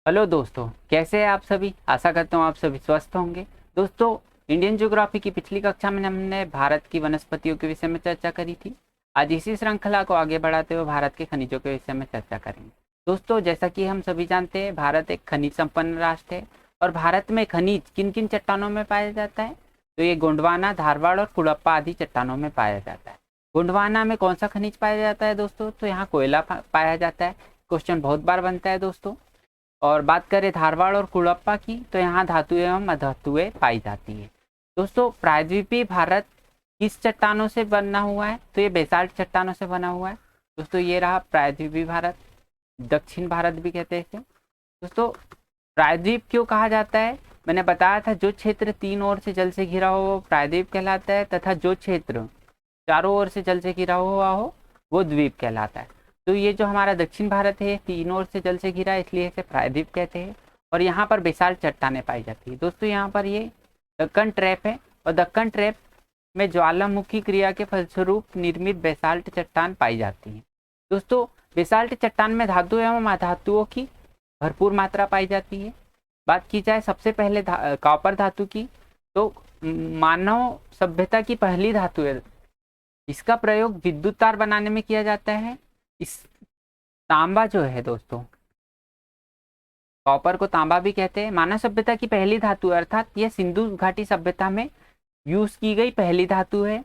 Hello दोस्तों, कैसे हैं आप सभी। आशा करता हूँ आप सभी स्वस्थ होंगे। दोस्तों, इंडियन ज्योग्राफी की पिछली कक्षा में हमने भारत की वनस्पतियों के विषय में चर्चा करी थी। आज इसी श्रृंखला को आगे बढ़ाते हुए भारत के खनिजों के विषय में चर्चा करेंगे। दोस्तों, जैसा कि हम सभी जानते हैं, भारत एक खनिज संपन्न राष्ट्र है। और भारत में खनिज किन किन चट्टानों में पाया जाता है, तो ये गोंडवाना, धारवाड़ और कुड़प्पा आदि चट्टानों में पाया जाता है। गोंडवाना में कौन सा खनिज पाया जाता है दोस्तों, तो यहाँ कोयला पाया जाता है। क्वेश्चन बहुत बार बनता है दोस्तों। और बात करें धारवाड़ और कुड़प्पा की, तो यहाँ धातु एवं अधातुएं पाई जाती है। दोस्तों, प्रायद्वीपीय भारत किस चट्टानों से बना हुआ है, तो ये बेसाल्ट चट्टानों से बना हुआ है। दोस्तों, ये रहा प्रायद्वीपीय भारत, दक्षिण भारत भी कहते हैं इसे। दोस्तों, प्रायद्वीप क्यों कहा जाता है, मैंने बताया था, जो क्षेत्र तीन ओर से जल से घिरा हो वो प्रायद्वीप कहलाता है, तथा जो क्षेत्र चारों ओर से जल से घिरा हुआ हो वो द्वीप कहलाता है। तो ये जो हमारा दक्षिण भारत है, तीन ओर से जल से घिरा है, इसलिए इसे प्रायद्वीप कहते हैं। और यहाँ पर बेसाल्ट चट्टानें पाई जाती है। दोस्तों, यहाँ पर ये दक्कन ट्रैप है, और दक्कन ट्रैप में ज्वालामुखी क्रिया के फलस्वरूप निर्मित बेसाल्ट चट्टान पाई जाती है। दोस्तों, बेसाल्ट चट्टान में धातु एवं अधातुओं की भरपूर मात्रा पाई जाती है। बात की जाए सबसे पहले कॉपर धातु की, तो मानव सभ्यता की पहली धातु है। इसका प्रयोग विद्युत तार बनाने में किया जाता है। इस तांबा जो है दोस्तों, कॉपर को तांबा भी कहते हैं। मानव सभ्यता की पहली धातु, अर्थात यह सिंधु घाटी सभ्यता में यूज की गई पहली धातु है।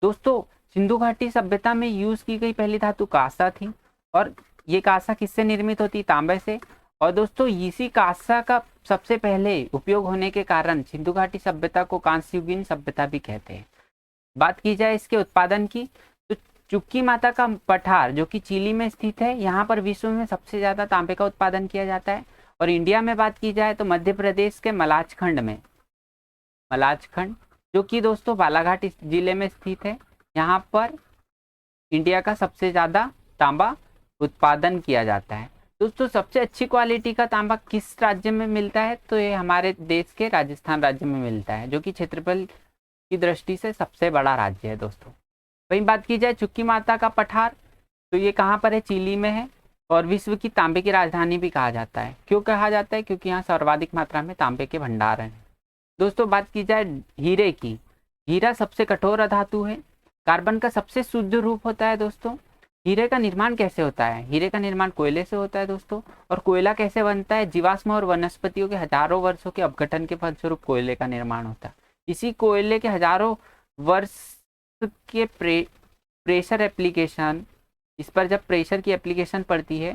दोस्तों, सिंधु घाटी सभ्यता में यूज की गई पहली धातु कांसा थी। और ये कांसा किससे निर्मित होती, तांबे से। और दोस्तों, इसी कांसा का सबसे पहले उपयोग होने के कारण सिंधु घाटी सभ्यता को कांस्ययुगीन सभ्यता भी कहते हैं। बात की जाए इसके उत्पादन की, तो चुक्की माता का पठार जो कि चिली में स्थित है, यहाँ पर विश्व में सबसे ज्यादा तांबे का उत्पादन किया जाता है। और इंडिया में बात की जाए तो मध्य प्रदेश के मलाजखंड में, मलाजखंड जो कि दोस्तों बालाघाट जिले में स्थित है, यहाँ पर इंडिया का सबसे ज्यादा तांबा उत्पादन किया जाता है। दोस्तों, सबसे अच्छी क्वालिटी का तांबा किस राज्य में मिलता है, तो ये हमारे देश के राजस्थान राज्य में मिलता है, जो कि क्षेत्रफल की दृष्टि से सबसे बड़ा राज्य है दोस्तों। वहीं बात की जाए चुक्की माता का पठार, तो ये कहाँ पर है, चिली में है। और विश्व की तांबे की राजधानी भी कहा जाता है। क्यों कहा जाता है, क्योंकि यहाँ सर्वाधिक मात्रा में तांबे के भंडार हैं। दोस्तों, बात की जाए हीरे की, हीरा सबसे कठोर धातु है, कार्बन का सबसे शुद्ध रूप होता है। दोस्तों, हीरे का निर्माण कैसे होता है, हीरे का निर्माण कोयले से होता है दोस्तों। और कोयला कैसे बनता है, जीवाश्म और वनस्पतियों के हजारों वर्षों के अपघटन के फलस्वरूप कोयले का निर्माण होता है। इसी कोयले के हजारों वर्ष के प्रेशर एप्लीकेशन, इस पर जब प्रेशर की एप्लीकेशन पड़ती है,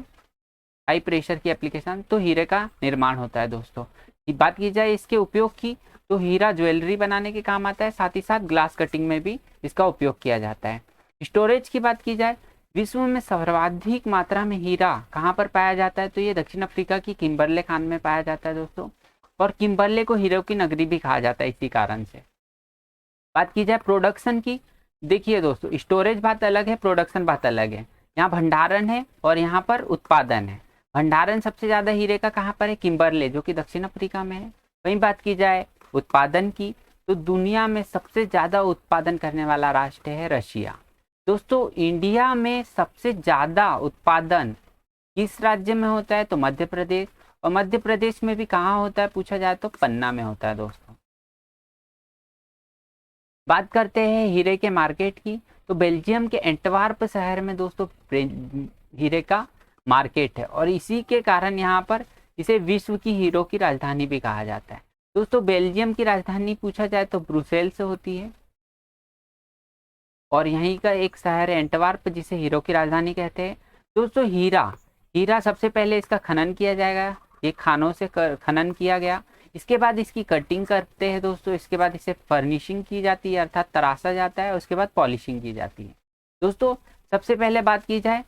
हाई प्रेशर की एप्लीकेशन, तो हीरे का निर्माण होता है दोस्तों। बात की जाए इसके उपयोग की, तो हीरा ज्वेलरी बनाने के काम आता है, साथ ही साथ ग्लास कटिंग में भी इसका उपयोग किया जाता है। स्टोरेज की बात की जाए, विश्व में सर्वाधिक मात्रा में हीरा कहाँ पर पाया जाता है, तो ये दक्षिण अफ्रीका की किम्बरले खान में पाया जाता है दोस्तों। और किम्बरले को हीरो की नगरी भी कहा जाता है इसी कारण से। बात की जाए प्रोडक्शन की, देखिए दोस्तों, स्टोरेज बात अलग है, प्रोडक्शन बात अलग है। यहाँ भंडारण है और यहाँ पर उत्पादन है। भंडारण सबसे ज्यादा हीरे का कहाँ पर है, किम्बरले, जो कि दक्षिण अफ्रीका में है। वहीं बात की जाए उत्पादन की, तो दुनिया में सबसे ज्यादा उत्पादन करने वाला राष्ट्र है रशिया। दोस्तों, इंडिया में सबसे ज्यादा उत्पादन किस राज्य में होता है, तो मध्य प्रदेश। और मध्य प्रदेश में भी कहाँ होता है पूछा जाए तो पन्ना में होता है दोस्तों। बात करते हैं हीरे के मार्केट की, तो बेल्जियम के एंटवर्प शहर में दोस्तों हीरे का मार्केट है। और इसी के कारण यहाँ पर इसे विश्व की हीरो की राजधानी भी कहा जाता है। दोस्तों, बेल्जियम की राजधानी पूछा जाए तो ब्रुसेल्स होती है। और यहीं का एक शहर है एंटवर्प, जिसे हीरो की राजधानी कहते हैं। दोस्तों, हीरा हीरा सबसे पहले इसका खनन किया जाएगा, ये खानों से खनन किया गया। इसके बाद इसकी कटिंग करते हैं दोस्तों। इसके बाद इसे फर्निशिंग की जाती है, अर्थात तराशा जाता है। उसके बाद पॉलिशिंग की जाती है। दोस्तों, सबसे पहले बात की जाए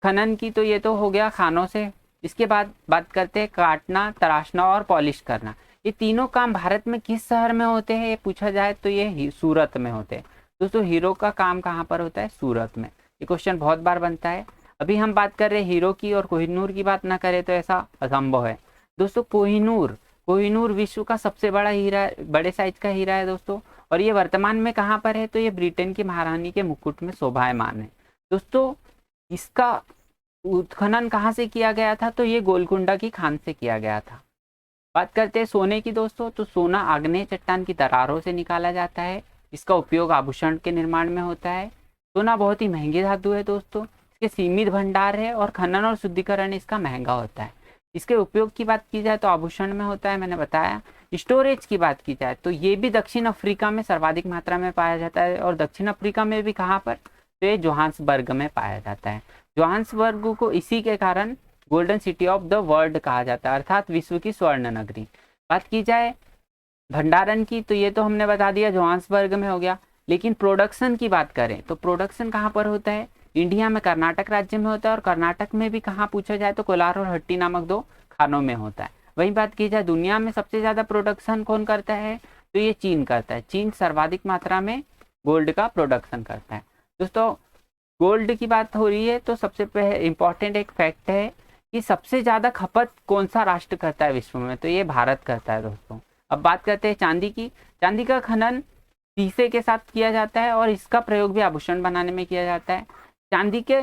खनन की, तो ये तो हो गया खानों से। इसके बाद बात करते हैं काटना, तराशना और पॉलिश करना। ये तीनों काम भारत में किस शहर में होते हैं, ये पूछा जाए तो ये सूरत में होते हैं। दोस्तों, हीरो का काम कहाँ पर होता है, सूरत में। ये क्वेश्चन बहुत बार बनता है। अभी हम बात कर रहे हैं हीरो की, और कोहिनूर की बात ना करें तो ऐसा असंभव है। दोस्तों, कोहिनूर विश्व का सबसे बड़ा हीरा, बड़े साइज का हीरा है दोस्तों। और ये वर्तमान में कहाँ पर है, तो ये ब्रिटेन की महारानी के मुकुट में शोभायमान है दोस्तों। इसका उत्खनन कहाँ से किया गया था, तो ये गोलकुंडा की खान से किया गया था। बात करते हैं सोने की दोस्तों, तो सोना आग्नेय चट्टान की दरारों से निकाला जाता है। इसका उपयोग आभूषण के निर्माण में होता है। सोना बहुत ही महंगी धातु है दोस्तों, इसके सीमित भंडार है और खनन और शुद्धिकरण इसका महंगा होता है। इसके उपयोग की बात की जाए तो आभूषण में होता है, मैंने बताया। स्टोरेज की बात की जाए तो ये भी दक्षिण अफ्रीका में सर्वाधिक मात्रा में पाया जाता है, और दक्षिण अफ्रीका में भी कहाँ पर, तो ये जोहान्सबर्ग में पाया जाता है। जोहान्सबर्ग को इसी के कारण golden city of the world कहा जाता है, अर्थात विश्व की स्वर्ण नगरी। बात की जाए भंडारण की, तो ये तो हमने बता दिया जोहान्सबर्ग में हो गया। लेकिन प्रोडक्शन की बात करें तो प्रोडक्शन कहाँ पर होता है, इंडिया में कर्नाटक राज्य में होता है, और कर्नाटक में भी कहाँ पूछा जाए तो कोलार और हट्टी नामक 2 खानों में होता है। वही बात की जाए दुनिया में सबसे ज्यादा प्रोडक्शन कौन करता है, तो ये चीन करता है। चीन सर्वाधिक मात्रा में गोल्ड का प्रोडक्शन करता है। दोस्तों गोल्ड की बात हो रही है तो सबसे इम्पोर्टेंट एक फैक्ट है कि सबसे ज्यादा खपत कौन सा राष्ट्र करता है विश्व में, तो ये भारत करता है दोस्तों। अब बात करते हैं चांदी की। चांदी का खनन शीशे के साथ किया जाता है और इसका प्रयोग भी आभूषण बनाने में किया जाता है। चांदी के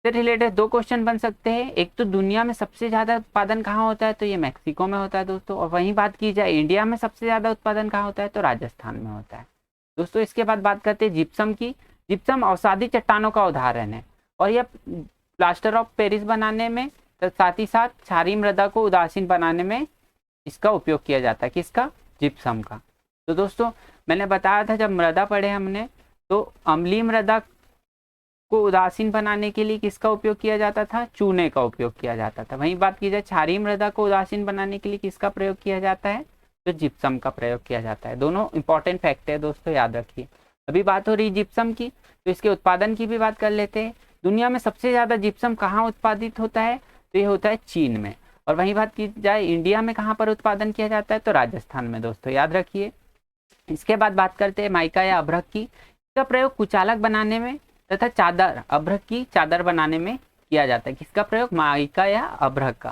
से रिलेटेड 2 क्वेश्चन बन सकते हैं। एक तो दुनिया में सबसे ज्यादा उत्पादन कहाँ होता है, तो ये मैक्सिको में होता है दोस्तों। और वहीं बात की जाए इंडिया में सबसे ज्यादा उत्पादन कहाँ होता है, तो राजस्थान में होता है दोस्तों। इसके बाद बात करते हैं जिप्सम की। जिप्सम अवसादी चट्टानों का उदाहरण है और यह प्लास्टर ऑफ पेरिस बनाने में, तो साथ ही साथ क्षारीय मृदा को उदासीन बनाने में इसका उपयोग किया जाता है। किसका, जिप्सम का। तो दोस्तों मैंने बताया था जब मृदा पढ़े हमने, तो अम्लीय मृदा को उदासीन बनाने के लिए किसका उपयोग किया जाता था, चूने का उपयोग किया जाता था। वहीं बात की जाए क्षारीय मृदा को उदासीन बनाने के लिए किसका प्रयोग किया जाता है, तो जिप्सम का प्रयोग किया जाता है। दोनों इंपॉर्टेंट फैक्ट है दोस्तों, याद रखिए। अभी बात हो रही जिप्सम की, तो इसके उत्पादन की भी बात कर लेते हैं। दुनिया में सबसे ज्यादा जिप्सम कहाँ उत्पादित होता है, तो ये होता है चीन में। और वहीं बात की जाए इंडिया में कहाँ पर उत्पादन किया जाता है, तो राजस्थान में दोस्तों, याद रखिए। इसके बाद बात करते हैं माइका या अभ्रक की। इसका प्रयोग कुचालक बनाने में तथा चादर, अभ्रक की चादर बनाने में किया जाता है। किसका प्रयोग, माइका या अभ्रक का।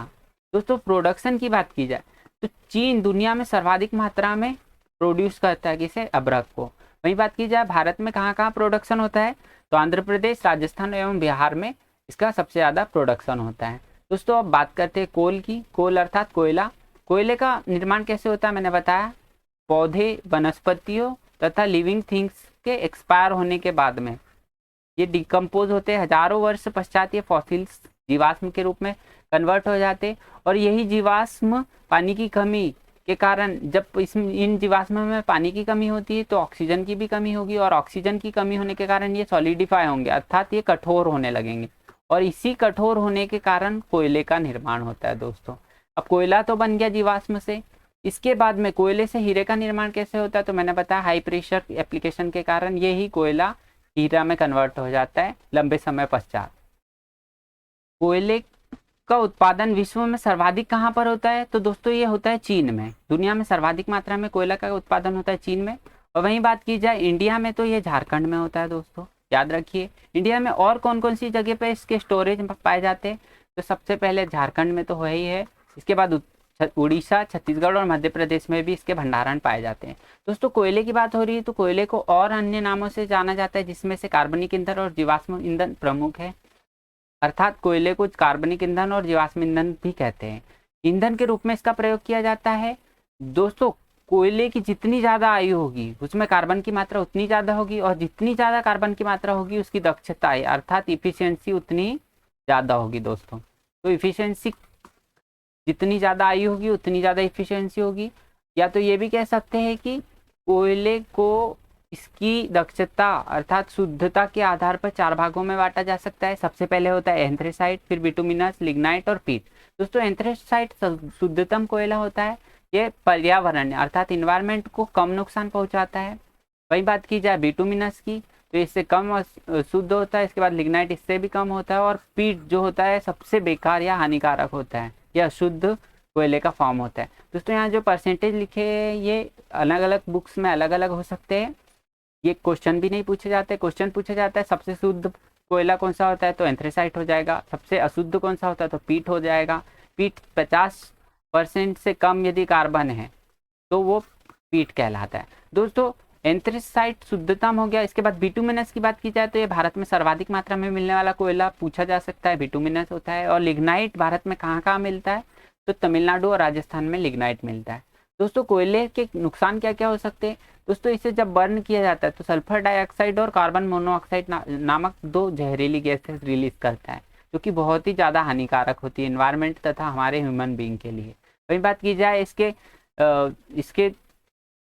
दोस्तों प्रोडक्शन की बात की जाए तो चीन दुनिया में सर्वाधिक मात्रा में प्रोड्यूस करता है, किसे, अभ्रक को। वहीं बात की जाए भारत में कहाँ कहाँ प्रोडक्शन होता है, तो आंध्र प्रदेश, राजस्थान एवं बिहार में इसका सबसे ज्यादा प्रोडक्शन होता है। दोस्तों अब बात करते हैं कोल की। कोल अर्थात कोयला। कोयले का निर्माण कैसे होता है, मैंने बताया। पौधे, वनस्पतियों तथा लिविंग थिंग्स के एक्सपायर होने के बाद में ये डिकम्पोज होते हैं। हजारों वर्ष पश्चात ये फॉसिल्स, जीवाश्म के रूप में कन्वर्ट हो जाते। और यही जीवाश्म पानी की कमी के कारण, जब इन जीवाश्म में पानी की कमी होती है तो ऑक्सीजन की भी कमी होगी, और ऑक्सीजन की कमी होने के कारण ये सॉलिडिफाई होंगे, अर्थात ये कठोर होने लगेंगे। और इसी कठोर होने के कारण कोयले का निर्माण होता है दोस्तों। अब कोयला तो बन गया जीवाश्म से, इसके बाद में कोयले से हीरे का निर्माण कैसे होता है, तो मैंने बताया हाई प्रेशर एप्लीकेशन के कारण ये ही कोयला हीरा में कन्वर्ट हो जाता है लंबे समय पश्चात। कोयले का उत्पादन विश्व में सर्वाधिक कहाँ पर होता है, तो दोस्तों ये होता है चीन में। दुनिया में सर्वाधिक मात्रा में कोयला का उत्पादन होता है चीन में। और वहीं बात की जाए इंडिया में, तो ये झारखंड में होता है दोस्तों, याद रखिए। इंडिया में और कौन कौन सी जगह पे इसके स्टोरेज पाए जाते हैं, तो सबसे पहले झारखंड में तो है ही है। इसके बाद उड़ीसा, छत्तीसगढ़ और मध्य प्रदेश में भी इसके भंडारण पाए जाते हैं। दोस्तों कोयले की बात हो रही है तो कोयले को और अन्य नामों से जाना जाता है, जिसमें से कार्बनिक ईंधन और जीवाश्म ईंधन प्रमुख है। अर्थात कोयले को कार्बनिक ईंधन और जीवाश्म ईंधन भी कहते हैं। ईंधन के रूप में इसका प्रयोग किया जाता है। दोस्तों कोयले की जितनी ज्यादा आयु होगी उसमें कार्बन की मात्रा उतनी ज्यादा होगी, और जितनी ज्यादा कार्बन की मात्रा होगी उसकी दक्षता अर्थात इफिशियंसी उतनी ज्यादा होगी दोस्तों। तो इफिशियंसी जितनी ज्यादा आयु होगी उतनी ज्यादा इफिशियंसी होगी। या तो ये भी कह सकते हैं कि कोयले को इसकी दक्षता अर्थात शुद्धता के आधार पर 4 भागों में बांटा जा सकता है। सबसे पहले होता है एंथ्रेसाइट, फिर बिटुमिनस, लिग्नाइट और पीट। दोस्तों एंथ्रेसाइट शुद्धतम कोयला होता है। ये पर्यावरण अर्थात इन्वायरमेंट को कम नुकसान पहुंचाता है। वही बात की जाए बिटुमिनस की, तो इससे कम शुद्ध होता है। इसके बाद लिग्नाइट इससे भी कम होता है, और पीट जो होता है सबसे बेकार या हानिकारक होता है, यह अशुद्ध कोयले का फॉर्म होता है। दोस्तों यहाँ जो परसेंटेज लिखे हैं ये अलग अलग बुक्स में अलग अलग हो सकते हैं। ये क्वेश्चन भी नहीं पूछे जाते। क्वेश्चन पूछा जाता है सबसे शुद्ध कोयला कौन सा होता है, तो एंथ्रेसाइट हो जाएगा। सबसे अशुद्ध कौन सा होता है, तो पीट हो जाएगा। पीट 50% से कम यदि कार्बन है तो वो पीट कहलाता है। दोस्तों एंथ्रेसाइट शुद्धतम हो गया। इसके बाद बिटुमिनस की बात की जाए तो ये भारत में सर्वाधिक मात्रा में मिलने वाला कोयला पूछा जा सकता है, बिटुमिनस होता है। और लिग्नाइट भारत में कहाँ कहाँ मिलता है, तो तमिलनाडु और राजस्थान में लिग्नाइट मिलता है। दोस्तों कोयले के नुकसान क्या क्या हो सकते हैं, दोस्तों इसे जब बर्न किया जाता है तो सल्फर डाइऑक्साइड और कार्बन मोनोऑक्साइड नामक दो जहरीली गैसेस रिलीज करता है, जो कि बहुत ही ज़्यादा हानिकारक होती है इन्वायरमेंट तथा हमारे ह्यूमन बीइंग के लिए। वही बात की जाए इसके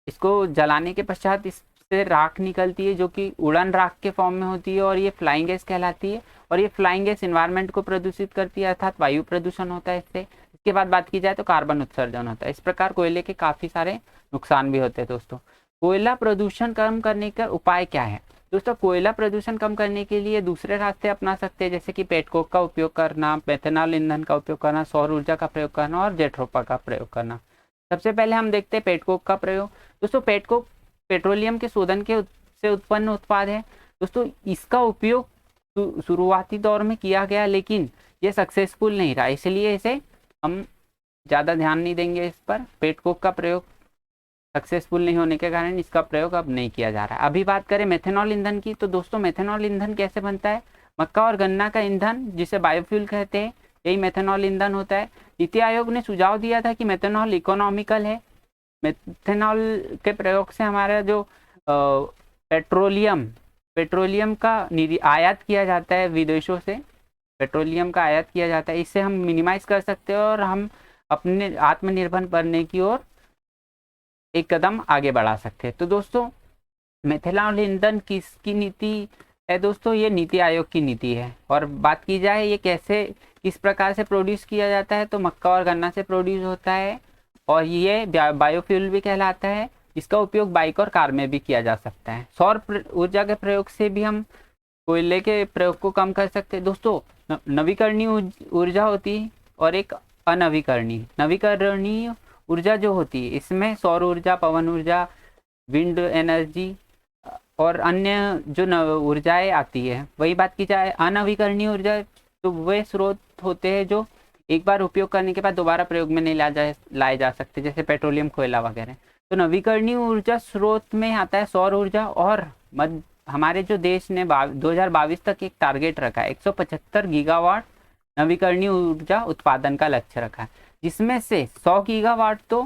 इसको जलाने के पश्चात इससे राख निकलती है, जो कि उड़न राख के फॉर्म में होती है और ये फ्लाइंग गैस कहलाती है। और ये फ्लाइंग गैस इन्वायरमेंट को प्रदूषित करती है, अर्थात वायु प्रदूषण होता है इससे। इसके बाद बात की जाए तो कार्बन उत्सर्जन होता है। इस प्रकार कोयले के काफ़ी सारे नुकसान भी होते हैं। दोस्तों कोयला प्रदूषण कम करने का उपाय क्या है, दोस्तों कोयला प्रदूषण कम करने के लिए दूसरे रास्ते अपना सकते हैं, जैसे कि पेटकोक का उपयोग करना, मेथनॉल ईंधन का उपयोग करना, सौर ऊर्जा का प्रयोग करना और जेट्रोपा का प्रयोग करना। सबसे पहले हम देखते हैं पेटकोक का प्रयोग। दोस्तों पेटकोक पेट्रोलियम के शोधन के से उत्पन्न उत्पाद है। दोस्तों इसका उपयोग शुरुआती दौर में किया गया, लेकिन ये सक्सेसफुल नहीं रहा, इसलिए इसे हम ज़्यादा ध्यान नहीं देंगे इस पर। पेटकोक का प्रयोग सक्सेसफुल नहीं होने के कारण इसका प्रयोग अब नहीं किया जा रहा है। अभी बात करें मेथनॉल ईंधन की, तो दोस्तों मेथनॉल ईंधन कैसे बनता है, मक्का और गन्ना का ईंधन जिसे बायोफ्यूल कहते हैं, यही मेथनॉल ईंधन होता है। नीति आयोग ने सुझाव दिया था कि मेथनॉल इकोनॉमिकल है। मेथनॉल के प्रयोग से हमारा जो पेट्रोलियम का आयात किया जाता है विदेशों से, पेट्रोलियम का आयात किया जाता है, इससे हम मिनिमाइज कर सकते हैं और हम अपने आत्मनिर्भर बनने की ओर एक कदम आगे बढ़ा सकते हैं। तो दोस्तों मेथनॉल ईंधन किसकी नीति है, दोस्तों ये नीति आयोग की नीति है। और बात की जाए ये किस प्रकार से प्रोड्यूस किया जाता है, तो मक्का और गन्ना से प्रोड्यूस होता है और ये बायोफ्यूल भी कहलाता है। इसका उपयोग बाइक और कार में भी किया जा सकता है। सौर ऊर्जा के प्रयोग से भी हम कोयले के प्रयोग को कम कर सकते हैं। दोस्तों नवीकरणीय ऊर्जा होती है और एक अनवीकरणीय। नवीकरणीय ऊर्जा जो होती है इसमें सौर ऊर्जा, पवन ऊर्जा, विंड एनर्जी और अन्य जो ऊर्जाएं आती है। वही बात की जाए अनवीकरणीय ऊर्जा, तो वे स्रोत होते हैं जो एक बार उपयोग करने के बाद दोबारा प्रयोग में नहीं लाए जा सकते, जैसे पेट्रोलियम, कोयला वगैरह। तो नवीकरणीय ऊर्जा स्रोत में आता है सौर ऊर्जा। और हमारे जो देश ने 2022 तक एक टारगेट रखा है, 175 गीगावाट नवीकरणीय ऊर्जा उत्पादन का लक्ष्य रखा है, जिसमें से 100 गीगावाट तो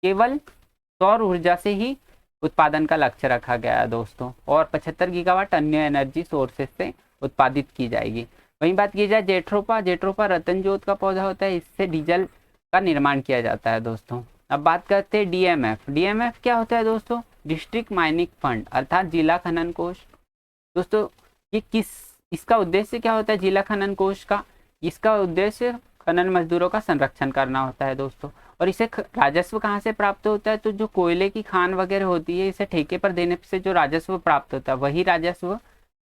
केवल सौर ऊर्जा से ही उत्पादन का लक्ष्य रखा गया है दोस्तों, और 75 गीगावाट अन्य एनर्जी सोर्सेज से उत्पादित की जाएगी। वहीं बात की जाए जेट्रोपा रतन जोत का पौधा होता है, इससे डीजल का निर्माण किया जाता है दोस्तों। अब बात करते हैं डीएमएफ क्या होता है दोस्तों, डिस्ट्रिक्ट माइनिंग फंड अर्थात जिला खनन कोष। दोस्तों ये इसका उद्देश्य क्या होता है जिला खनन कोष का, इसका उद्देश्य खनन मजदूरों का संरक्षण करना होता है दोस्तों। और इसे राजस्व कहाँ से प्राप्त होता है, तो जो कोयले की खान वगैरह होती है इसे ठेके पर देने से जो राजस्व प्राप्त होता है वही राजस्व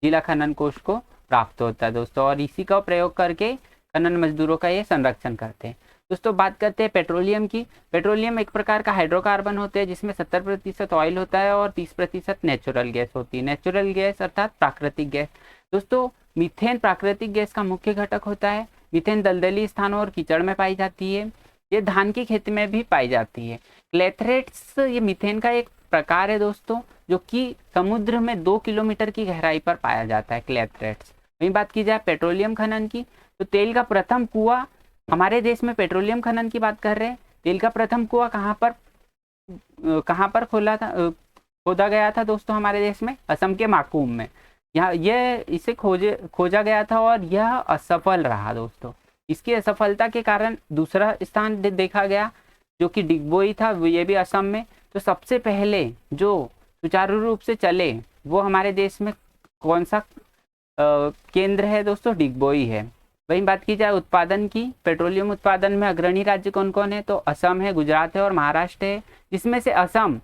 जिला खनन कोष को प्राप्त होता है दोस्तों, और इसी का प्रयोग करके खनन मजदूरों का ये संरक्षण करते हैं। दोस्तों बात करते हैं पेट्रोलियम की। पेट्रोलियम एक प्रकार का हाइड्रोकार्बन होते हैं जिसमें 70% ऑयल होता है और 30% नेचुरल गैस होती है। नेचुरल गैस अर्थात प्राकृतिक गैस। दोस्तों मीथेन प्राकृतिक गैस का मुख्य घटक होता है। मीथेन दलदली स्थानों और कीचड़ में पाई जाती है। ये धान की खेती में भी पाई जाती है। क्लेथरेट्स ये मीथेन का एक प्रकार है दोस्तों, जो कि समुद्र में 2 किलोमीटर की गहराई पर पाया जाता है क्लेथरेट्स। वहीं बात की जाए पेट्रोलियम खनन की, तो तेल का प्रथम कुआं हमारे देश में, पेट्रोलियम खनन की बात कर रहे हैं, तेल का प्रथम कुआं कहाँ पर खोदा गया था दोस्तों हमारे देश में, असम के माकूम में। यहाँ इसे खोजा गया था और यह असफल रहा दोस्तों। इसकी असफलता के कारण दूसरा स्थान देखा गया जो कि डिगबोई था, ये भी असम में। तो सबसे पहले जो सुचारू रूप से चले वो हमारे देश में कौन सा केंद्र है दोस्तों, डिगबोई है। वहीं बात की जाए उत्पादन की, पेट्रोलियम उत्पादन में अग्रणी राज्य कौन कौन है, तो असम है, गुजरात है और महाराष्ट्र है। जिसमें से असम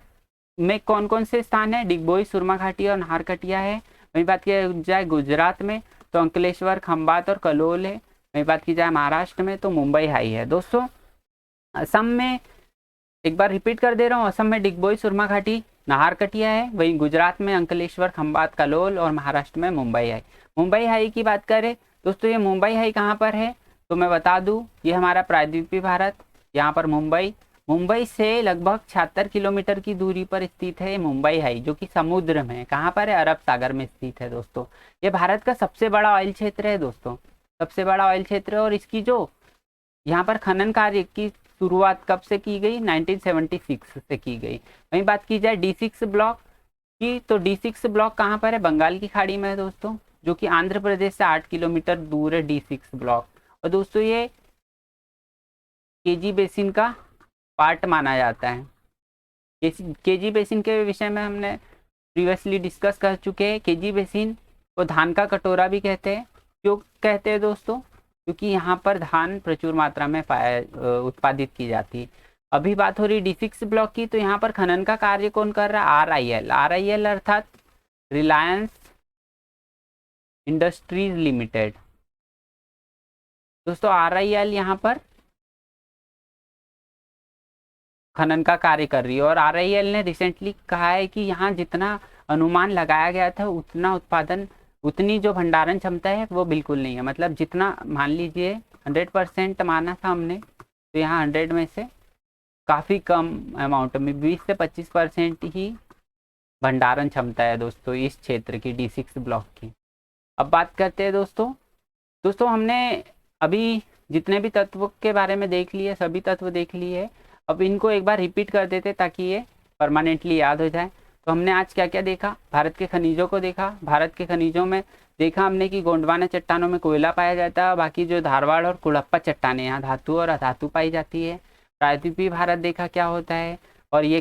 में कौन कौन से स्थान है, डिगबोई, सुरमा घाटी और नाहरकटिया है। वहीं बात की जाए गुजरात में तो अंकलेश्वर, खंबात और कलोल है। वहीं बात की जाए महाराष्ट्र में तो मुंबई हाई है दोस्तों। असम में एक बार रिपीट कर दे रहा हूँ, असम में डिगबोई, सुरमा घाटी, नाहरकटिया है। वहीं गुजरात में अंकलेश्वर, खंबात, कलोल और महाराष्ट्र में मुंबई हाई। मुंबई हाई की बात करें दोस्तों, ये मुंबई हाई कहाँ पर है, तो मैं बता दूं ये हमारा प्रायद्वीपीय भारत, यहाँ पर मुंबई मुंबई से लगभग 76 किलोमीटर की दूरी पर स्थित है मुंबई हाई, जो कि समुद्र में, कहाँ पर है, अरब सागर में स्थित है दोस्तों। ये भारत का सबसे बड़ा ऑयल क्षेत्र है दोस्तों, सबसे बड़ा ऑयल क्षेत्र है। और इसकी जो यहाँ पर खनन कार्य की शुरुआत कब से की गई, 1976 से की गई। वहीं बात की जाए D6 ब्लॉक की, तो D6 ब्लॉक कहाँ पर है, बंगाल की खाड़ी में है दोस्तों, जो कि आंध्र प्रदेश से 8 किलोमीटर दूर है D6 ब्लॉक। और दोस्तों ये केजी बेसिन का पार्ट माना जाता है। केजी बेसिन के विषय में हमने प्रीवियसली डिस्कस कर चुके हैं। केजी बेसिन को धान का कटोरा भी कहते हैं। क्यों कहते हैं दोस्तों, क्योंकि यहाँ पर धान प्रचुर मात्रा में उत्पादित की जाती है। अभी बात हो रही D6 ब्लॉक की, तो यहाँ पर खनन का कार्य कौन कर रहा है, RIL अर्थात रिलायंस इंडस्ट्रीज लिमिटेड। दोस्तों RIL यहाँ पर खनन का कार्य कर रही है। और RIL ने रिसेंटली कहा है कि यहाँ जितना अनुमान लगाया गया था उतना उत्पादन, उतनी जो भंडारण क्षमता है वो बिल्कुल नहीं है। मतलब जितना मान लीजिए 100% माना था हमने, तो यहाँ 100 में से काफ़ी कम अमाउंट में 20 से 25% ही भंडारण क्षमता है दोस्तों इस क्षेत्र की, D6 ब्लॉक की। अब बात करते हैं दोस्तों हमने अभी जितने भी तत्व के बारे में देख लिए, सभी तत्व देख लिए। अब इनको एक बार रिपीट कर देते ताकि ये परमानेंटली याद हो जाए। तो हमने आज क्या क्या देखा, भारत के खनिजों को देखा। भारत के खनिजों में देखा हमने कि गोंडवाना चट्टानों में कोयला पाया जाता है, बाकी जो धारवाड़ और कुड़प्पा चट्टानें, यहाँ धातु और अधातु पाई जाती है। प्रायद्वीपीय भारत देखा क्या होता है, और ये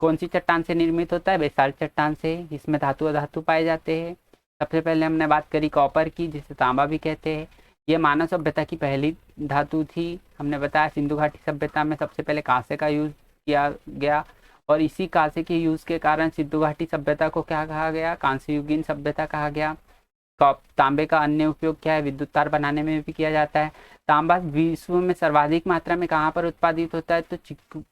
कौन सी चट्टान से निर्मित होता है, बेसाल्ट चट्टान से, इसमें धातु अधातु पाए जाते हैं। सबसे पहले हमने बात करी कॉपर की, जिसे तांबा भी कहते हैं। ये मानव सभ्यता की पहली धातु थी। हमने बताया सिंधु घाटी सभ्यता में सबसे पहले कांसे का यूज किया गया, और इसी कांसे के यूज के कारण सिंधु घाटी सभ्यता को क्या कहा गया, कांस्य युगीन सभ्यता कहा गया। तांबे का अन्य उपयोग क्या है, विद्युत तार बनाने में भी किया जाता है। तांबा विश्व में सर्वाधिक मात्रा में कहाँ पर उत्पादित होता है, तो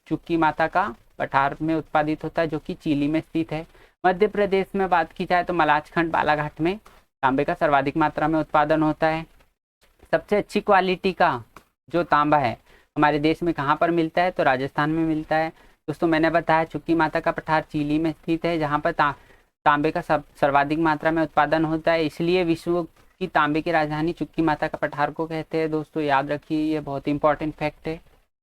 चुक्की माता का पठार में उत्पादित होता है, जो कि चिली में स्थित है। मध्य प्रदेश में बात की जाए तो मलाचखंड बालाघाट में तांबे का सर्वाधिक मात्रा में उत्पादन होता है। सबसे अच्छी क्वालिटी का जो तांबा है हमारे देश में कहाँ पर मिलता है, तो राजस्थान में मिलता है दोस्तों। मैंने बताया चुक्की माता का पठार चिली में स्थित है, जहाँ पर तांबे का सर्वाधिक मात्रा में उत्पादन होता है, इसलिए विश्व की तांबे की राजधानी चुक्की माता का पठार को कहते हैं दोस्तों। याद रखिए, ये बहुत इंपॉर्टेंट फैक्ट है।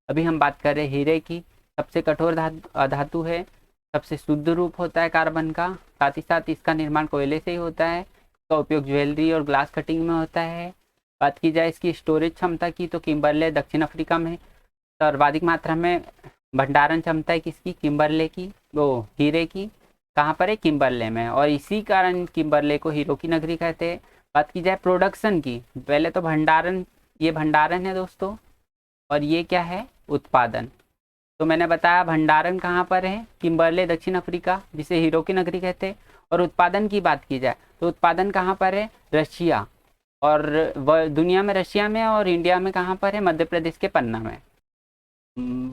अभी हम बात कर रहे हैं हीरे की। सबसे कठोर धातु है, सबसे शुद्ध रूप होता है कार्बन का, साथ ही साथ इसका निर्माण कोयले से ही होता है। इसका उपयोग ज्वेलरी और ग्लास कटिंग में होता है। बात की जाए इसकी स्टोरेज क्षमता की, तो किम्बरले दक्षिण अफ्रीका में सर्वाधिक मात्रा में भंडारण क्षमता है किसकी, किम्बरले की, वो हीरे की। कहाँ पर है, किम्बरले में, और इसी कारण किम्बरले को हीरो की नगरी कहते हैं। बात की जाए प्रोडक्शन की, पहले तो भंडारण, ये भंडारण है दोस्तों, और ये क्या है, उत्पादन। तो मैंने बताया भंडारण कहाँ पर है, किम्बरले दक्षिण अफ्रीका, जिसे हीरो की नगरी कहते हैं। और उत्पादन की बात की जाए तो उत्पादन कहाँ पर है, रशिया, और दुनिया में रशिया में, और इंडिया में कहाँ पर है, मध्य प्रदेश के पन्ना में।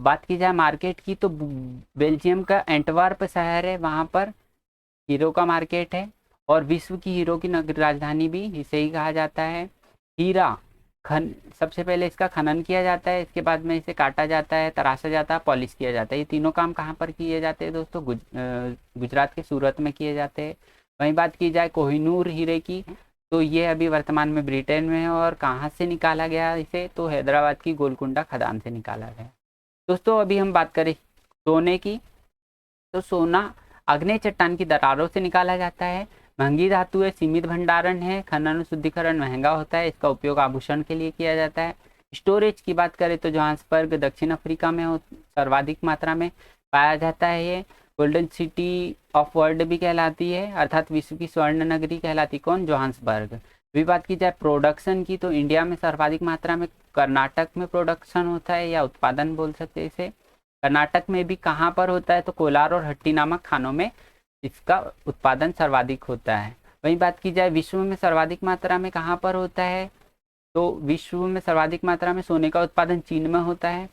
बात की जाए मार्केट की, तो बेल्जियम का एंटवर्प शहर है, वहाँ पर हीरो का मार्केट है, और विश्व की हीरो की नगरी राजधानी भी इसे ही कहा जाता है। हीरा सबसे पहले इसका खनन किया जाता है, इसके बाद में इसे काटा जाता है, तराशा जाता है, पॉलिश किया जाता है। ये तीनों काम कहाँ पर किए जाते हैं दोस्तों, गुजरात के सूरत में किए जाते हैं। वहीं बात की जाए कोहिनूर हीरे की, तो ये अभी वर्तमान में ब्रिटेन में है, और कहाँ से निकाला गया इसे, तो हैदराबाद की गोलकुंडा खदान से निकाला गया दोस्तों। अभी हम बात करें सोने की, तो सोना आग्नेय चट्टान की दरारों से निकाला जाता है। महंगी धातु है, सीमित भंडारण है, खनन और शुद्धिकरण महंगा होता है, इसका उपयोग आभूषण के लिए किया जाता है। स्टोरेज की बात करें तो जोहान्सबर्ग दक्षिण अफ्रीका में सर्वाधिक मात्रा में पाया जाता है। ये गोल्डन सिटी ऑफ वर्ल्ड भी कहलाती है, अर्थात विश्व की स्वर्ण नगरी कहलाती कौन, जोहान्सबर्ग। अभी बात की जाए प्रोडक्शन की, तो इंडिया में सर्वाधिक मात्रा में कर्नाटक में प्रोडक्शन होता है, या उत्पादन बोल सकते हैं इसे। कर्नाटक में भी कहाँ पर होता है, तो कोलार और हट्टी नामक खानों में इसका उत्पादन सर्वाधिक होता है। वहीं बात की जाए विश्व में सर्वाधिक मात्रा में कहाँ पर होता है, तो विश्व में सर्वाधिक मात्रा में सोने का उत्पादन चीन में होता है।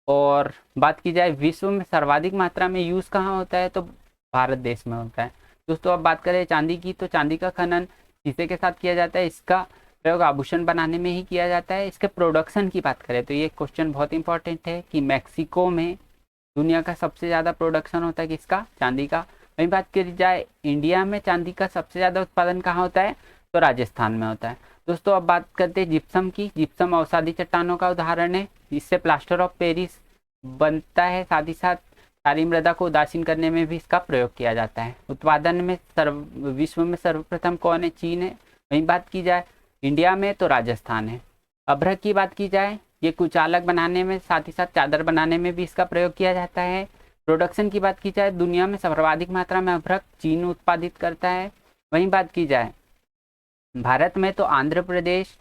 और बात की जाए विश्व में सर्वाधिक मात्रा में यूज़ कहाँ होता है, तो भारत देश में होता है दोस्तों। अब बात करें चांदी की, तो चांदी का खनन शीशे के साथ किया जाता है। इसका प्रयोग आभूषण बनाने में ही किया जाता है। इसके प्रोडक्शन की बात करें तो ये क्वेश्चन बहुत इंपॉर्टेंट है कि मैक्सिको में दुनिया का सबसे ज़्यादा प्रोडक्शन होता है किसका, चांदी का। वहीं बात करी जाए इंडिया में चांदी का सबसे ज़्यादा उत्पादन कहाँ होता है, तो राजस्थान में होता है। दोस्तों अब बात करते हैं जिप्सम की। जिप्सम अवसादी चट्टानों का उदाहरण है, इससे प्लास्टर ऑफ पेरिस बनता है। साथ ही साथ क्षारीय मृदा को उदासीन करने में भी इसका प्रयोग किया जाता है। उत्पादन में विश्व में सर्वप्रथम कौन है, चीन है। वहीं बात की जाए इंडिया में तो राजस्थान है। अभ्रक की बात की जाए, ये कुचालक बनाने में साथ ही साथ चादर बनाने में भी इसका प्रयोग किया जाता है। प्रोडक्शन की बात की जाए, दुनिया में सर्वाधिक मात्रा में अभ्रक चीन उत्पादित करता है। वहीं बात की जाए भारत में तो आंध्र प्रदेश,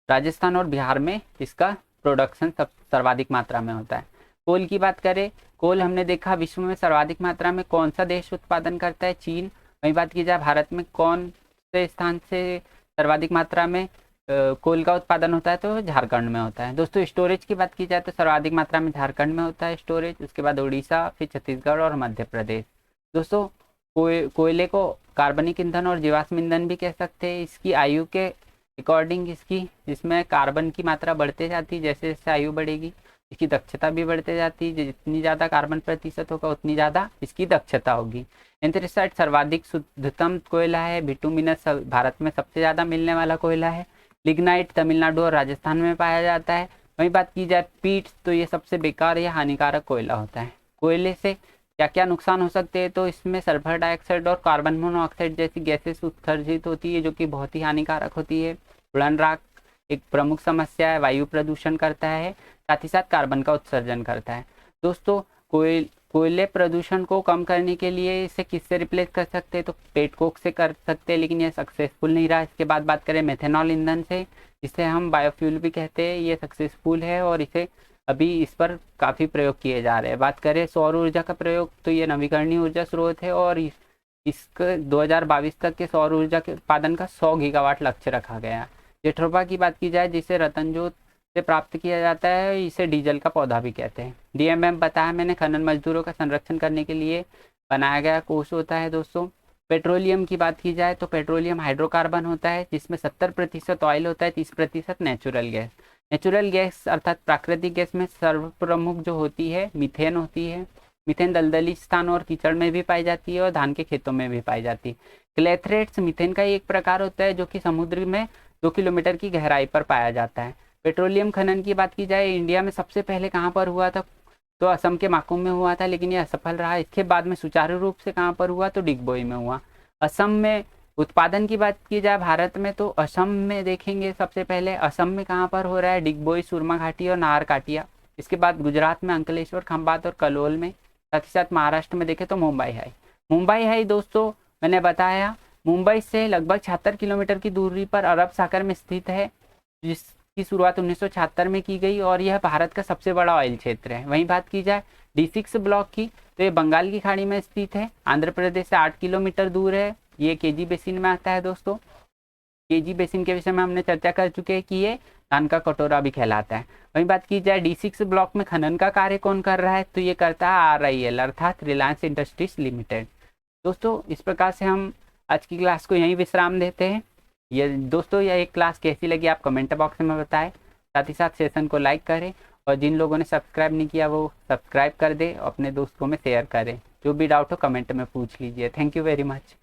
राजस्थान और बिहार में इसका प्रोडक्शन सर्वाधिक मात्रा में होता है। कोल की बात करें, कोल हमने देखा विश्व में सर्वाधिक मात्रा में कौन सा देश उत्पादन करता है, चीन। वहीं बात की जाए भारत में कौन से स्थान से सर्वाधिक मात्रा में कोल का उत्पादन होता है, तो झारखंड में होता है। दोस्तों स्टोरेज की बात की जाए तो सर्वाधिक मात्रा में झारखंड में होता है स्टोरेज, उसके बाद उड़ीसा, फिर छत्तीसगढ़ और मध्य प्रदेश। दोस्तों कोयले को कार्बनिक ईंधन और जीवाश्म ईंधन भी कह सकते हैं। इसकी आयु के अकॉर्डिंग इसमें कार्बन की मात्रा बढ़ते जाती है, जैसे जैसे आयु बढ़ेगी इसकी दक्षता भी बढ़ते जाती है। जितनी ज़्यादा कार्बन प्रतिशत होगा उतनी ज़्यादा इसकी दक्षता होगी। एंथ्रेसाइट सर्वाधिक शुद्धतम कोयला है। बिटुमिनस भारत में सबसे ज़्यादा मिलने वाला कोयला है। लिग्नाइट तमिलनाडु और राजस्थान में पाया जाता है। वहीं बात की जाए पीट, तो ये सबसे बेकार या हानिकारक कोयला होता है। कोयले से क्या क्या नुकसान हो सकते हैं, तो इसमें सल्फर डाइऑक्साइड और कार्बन मोनोऑक्साइड जैसी गैसेस उत्सर्जित होती है जो कि बहुत ही हानिकारक होती है। उड़न राख एक प्रमुख समस्या है, वायु प्रदूषण करता है, साथ ही साथ कार्बन का उत्सर्जन करता है। दोस्तों कोयले प्रदूषण को कम करने के लिए इसे किससे रिप्लेस कर सकते हैं, तो पेट कोक से कर सकते हैं, लेकिन ये सक्सेसफुल नहीं रहा। इसके बाद बात करें मेथेनॉल ईंधन से, जिसे हम बायोफ्यूल भी कहते हैं, ये सक्सेसफुल है और इसे अभी इस पर काफ़ी प्रयोग किए जा रहे हैं। बात करें सौर ऊर्जा का प्रयोग, तो ये नवीकरणीय ऊर्जा स्रोत है और इसके 2022 तक के सौर ऊर्जा के उत्पादन का 100 गीगावाट लक्ष्य रखा गया है। जेट्रोफा की बात की जाए, जिसे रतनजोत से प्राप्त किया जाता है, इसे डीजल का पौधा भी कहते हैं। डीएमएम बताया मैंने, खनन मजदूरों का संरक्षण करने के लिए बनाया गया कोष होता है। दोस्तों पेट्रोलियम की बात की जाए तो पेट्रोलियम हाइड्रोकार्बन होता है, जिसमें 70% ऑयल होता है, 30% नेचुरल गैस। नेचुरल गैस अर्थात प्राकृतिक गैस में सर्वप्रमुख जो होती है मीथेन होती है। मीथेन दलदली स्थान और कीचड़ में भी पाई जाती है और धान के खेतों में भी पाई जाती है। क्लेथरेट्स मीथेन का एक प्रकार होता है जो कि समुद्र में 2 किलोमीटर की गहराई पर पाया जाता है। पेट्रोलियम खनन की बात की जाए, इंडिया में सबसे पहले कहाँ पर हुआ था, तो असम के माकुम में हुआ था, लेकिन ये असफल रहा। इसके बाद में सुचारू रूप से कहाँ पर हुआ, तो डिगबोई में हुआ। असम में उत्पादन की बात की जाए भारत में, तो असम में देखेंगे सबसे पहले असम में कहाँ पर हो रहा है, डिगबोई, सुरमा घाटी और नाहर काटिया। इसके बाद गुजरात में अंकलेश्वर, खंभात और कलोल में। साथ ही साथ महाराष्ट्र में देखें तो मुंबई है। मुंबई है दोस्तों मैंने बताया, मुंबई से लगभग 76 किलोमीटर की दूरी पर अरब सागर में स्थित है, जिसकी शुरुआत 1976 में की गई और यह भारत का सबसे बड़ा ऑयल क्षेत्र है। वहीं बात की जाए D6 ब्लॉक की, तो ये बंगाल की खाड़ी में स्थित है, आंध्र प्रदेश से 8 किलोमीटर दूर है। ये केजी बेसिन में आता है। दोस्तों केजी बेसिन के विषय में हमने चर्चा कर चुके हैं कि ये धान का कटोरा भी कहलाता है। वहीं बात की जाए D6 ब्लॉक में खनन का कार्य कौन कर रहा है, तो ये करता है RIL अर्थात रिलायंस इंडस्ट्रीज लिमिटेड। दोस्तों इस प्रकार से हम आज की क्लास को यहीं विश्राम देते हैं। ये दोस्तों यह एक क्लास कैसी लगी आप कमेंट बॉक्स में बताएं। साथ ही साथ सेशन को लाइक करें और जिन लोगों ने सब्सक्राइब नहीं किया वो सब्सक्राइब कर दे, अपने दोस्तों में शेयर करें। जो भी डाउट हो कमेंट में पूछ लीजिए। Thank you very much.